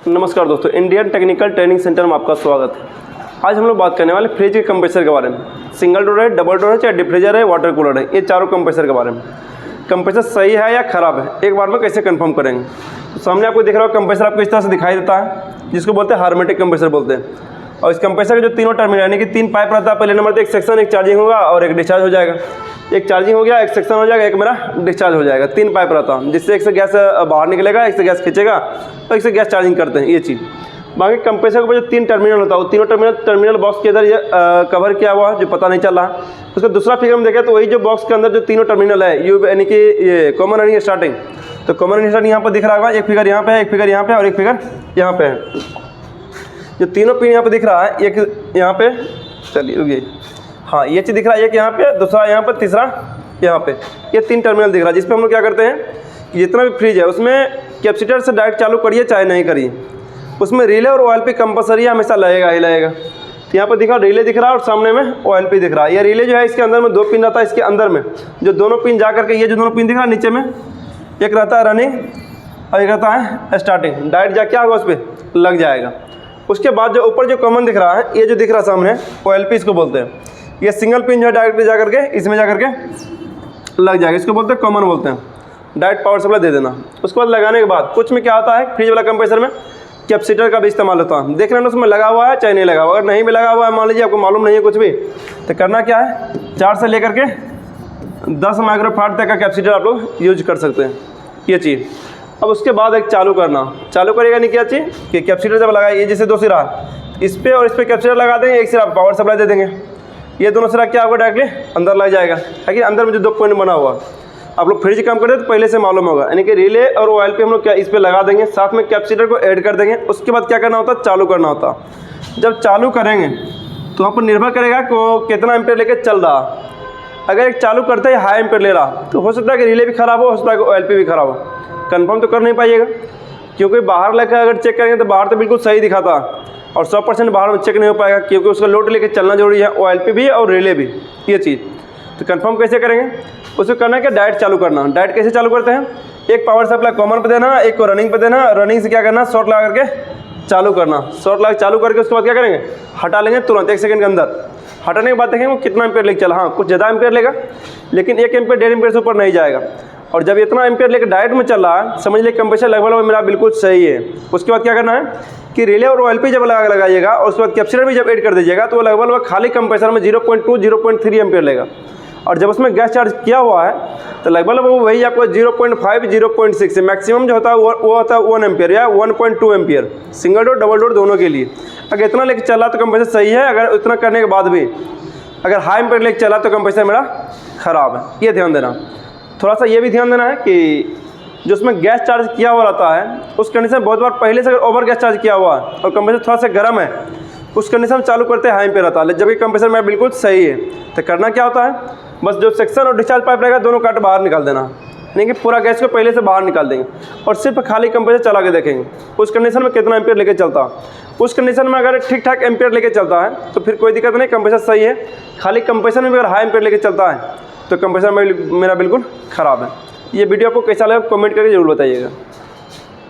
नमस्कार दोस्तों, Indian technical training centre में आपका स्वागत है। आज हम लोग बात करने वाले फ्रिज के कंप्रेसर के बारे में। सिंगल डोर है, डबल डोर है, चाहे डिफ्रीजर है, वाटर कूलर है, ये चारों कंप्रेसर के बारे में। कंप्रेसर सही है या ख़राब है, एक बार में कैसे कंफर्म करेंगे। तो सामने आपको दिख रहा हो कंप्रेसर आपको इस तरह से दिखाई देता है, जिसको बोलते हैं हार्मेटिक कंप्रेसर बोलते हैं। और इस कंप्रेसर के जो तीनों टर्मिनल यानी कि 3 पाइप रहता है। पहले नंबर पर एक सेक्शन, एक चार्जिंग होगा और एक डिस्चार्ज हो जाएगा। एक चार्जिंग हो गया, एक सेक्शन हो जाएगा, एक मेरा डिस्चार्ज हो जाएगा। 3 पाइप रहता है, जिससे एक से गैस बाहर निकलेगा, एक से गैस खींचेगा और एक से गैस चार्जिंग करते हैं, ये चीज़। बाकी कंप्रेसर के ऊपर जो 3 टर्मिनल होता है, वो तीनों टर्मिनल बॉक्स के अंदर ये कवर किया हुआ है, जो पता नहीं चल रहा है। उसका दूसरा फिगर में देखें तो वही जो बॉक्स के अंदर जो तीनों टर्मिनल है, यू यानी कि ये कॉमन रनिंग स्टार्टिंग, तो कॉमन रनिंग स्टार्टिंग यहाँ पर दिख रहा होगा। एक फिगर यहाँ पे है, एक फिगर यहाँ पे और एक फिगर यहाँ पे है। जो तीनों पिन यहाँ पे दिख रहा है, एक यहाँ पे, चलिए रुकिए, हाँ ये चीज़ दिख रहा है, एक यहाँ पे, दूसरा यहाँ पर, तीसरा यहाँ पे, ये 3 टर्मिनल दिख रहा है। जिस पे हम लोग क्या करते हैं, जितना भी फ्रिज है उसमें कैपेसिटर से डायरेक्ट चालू करिए चाहे नहीं करिए, उसमें रिले और OLP कंपलसरी हमेशा लगेगा ही लगेगा। तो यहाँ पर दिखा रिले दिख रहा है और सामने में OLP दिख रहा है। ये रिले जो है इसके अंदर में 2 पिन रहता है, इसके अंदर में जो दोनों पिन जा करके, ये जो दोनों पिन दिख रहा है नीचे में, एक रहता है रनिंग और एक रहता है स्टार्टिंग। डायरेक्ट जा क्या होगा उस पर लग जाएगा। उसके बाद जो ऊपर जो कॉमन दिख रहा है, ये जो दिख रहा है सामने, OLP इसको बोलते हैं। ये सिंगल पिन जो है डायरेक्ट जा करके इसमें जा करके लग जाएगा, इसको बोलते हैं कॉमन बोलते हैं। डायरेक्ट पावर सप्लाई दे देना। उसके बाद लगाने के बाद कुछ में क्या होता है, फ्रिज वाला कंप्रेसर में कैपेसिटर का भी इस्तेमाल होता है। देख लेना उसमें लगा हुआ है चाहे नहीं लगा हुआ। अगर नहीं भी लगा हुआ है, मान लीजिए आपको मालूम नहीं है कुछ भी, तो करना क्या है, 4 से लेकर के 10 माइक्रोफारड तक का कैपेसिटर आप लोग यूज कर सकते हैं, ये चीज़। अब उसके बाद एक चालू करना, चालू करेगा नहीं क्या चीज़ कि कैपेसिटर जब लगाए, ये जैसे 2 सिरा इस पर और इस पर कैपेसिटर लगा देंगे, एक सिरा पावर सप्लाई दे देंगे, ये दोनों सिरा क्या होगा डायरेक्टली अंदर लग जाएगा। ताकि अंदर में जो 2 पॉइंट बना हुआ, आप लोग फ्रिज काम करते हैं तो पहले से मालूम होगा, यानी कि रिले और OLP हम लोग क्या इस पर लगा देंगे, साथ में कैपेसिटर को ऐड कर देंगे। उसके बाद क्या करना होता है, चालू करना होता है। जब चालू करेंगे तो वहाँ पर निर्भर करेगा कि कितना एम्पेयर लेके चल रहा। अगर एक चालू करते ही हाई एम्पेयर ले रहा तो हो सकता है कि रिले भी ख़राब हो सकता है कि OLP भी ख़राब हो। कंफर्म तो कर नहीं पाइएगा, क्योंकि बाहर लेकर अगर चेक करेंगे तो बाहर तो बिल्कुल सही दिखाता और 100% बाहर में चेक नहीं हो पाएगा, क्योंकि उसका लोड लेके चलना जरूरी है, OLP भी और रिले भी, ये चीज़। तो कंफर्म कैसे करेंगे, उसको करना है कि डायरेक्ट चालू करना। डायरेक्ट कैसे चालू करते हैं, एक पावर सप्लाई कॉमन पे देना, एक को रनिंग पे देना, रनिंग से क्या करना, शॉर्ट लगा करके चालू करना। शॉर्ट लगा चालू करके उसके बाद क्या करेंगे, हटा लेंगे तुरंत 1 सेकंड के अंदर। हटाने के बाद देखेंगे वो कितना एम्पेयर लेके चला। हाँ कुछ ज़्यादा एम्पेयर लेगा, लेकिन 1 एम्पेयर 1.5 एम्पेयर से ऊपर नहीं जाएगा। और जब इतना एम्पेयर लेकर डायरेक्ट में चल रहा है, समझ लीजिए कंप्रेसर लगभग मेरा बिल्कुल सही है। उसके बाद क्या करना है कि रिले और OLP जब लगाइएगा और उसके बाद कैपेसिटर भी जब ऐड कर दीजिएगा, तो वो लगभग खाली कंप्रेसर में 0.2 0.3 एम्पेयर लेगा। और जब उसमें गैस चार्ज किया हुआ है तो लगभग वो वही आपको 0.5 0.6 मैक्सिमम जो होता है वो होता है 1 एम्पेयर या 1.2 ampere, single door double door दोनों के लिए। अगर इतना लेके चला तो कंप्रेसर सही है, अगर इतना करने के बाद भी अगर हाई एम्पेयर लेके चला तो कंप्रेसर मेरा ख़राब है। ये ध्यान देना। थोड़ा सा ये भी ध्यान देना है कि जो उसमें गैस चार्ज किया हुआ रहता है, उस कंडीशन में बहुत बार पहले से अगर ओवर गैस चार्ज किया हुआ है और कंप्रेसर थोड़ा सा गर्म है, उस कंडीशन में चालू करते हैं हाई एम्पेयर रहता है, जबकि कंप्रेसर मेरा बिल्कुल सही है। तो करना क्या होता है, बस जो सेक्शन और डिस्चार्ज पाइप रहेगा दोनों काट बाहर निकाल देना, यानी कि पूरा गैस को पहले से बाहर निकाल देंगे और सिर्फ खाली कंप्रेसर चला के देखेंगे उस कंडीशन में कितना एम्पेयर लेके चलता है। उस कंडीशन में अगर ठीक ठाक एम्पेयर लेके चलता है तो फिर कोई दिक्कत नहीं, कंप्रेसर सही है। खाली कंप्रेसर में भी अगर हाई एम्पेयर लेके चलता है तो कंप्रेसर मेरा बिल्कुल ख़राब है। ये वीडियो आपको कैसा लगा कमेंट करके जरूर बताइएगा।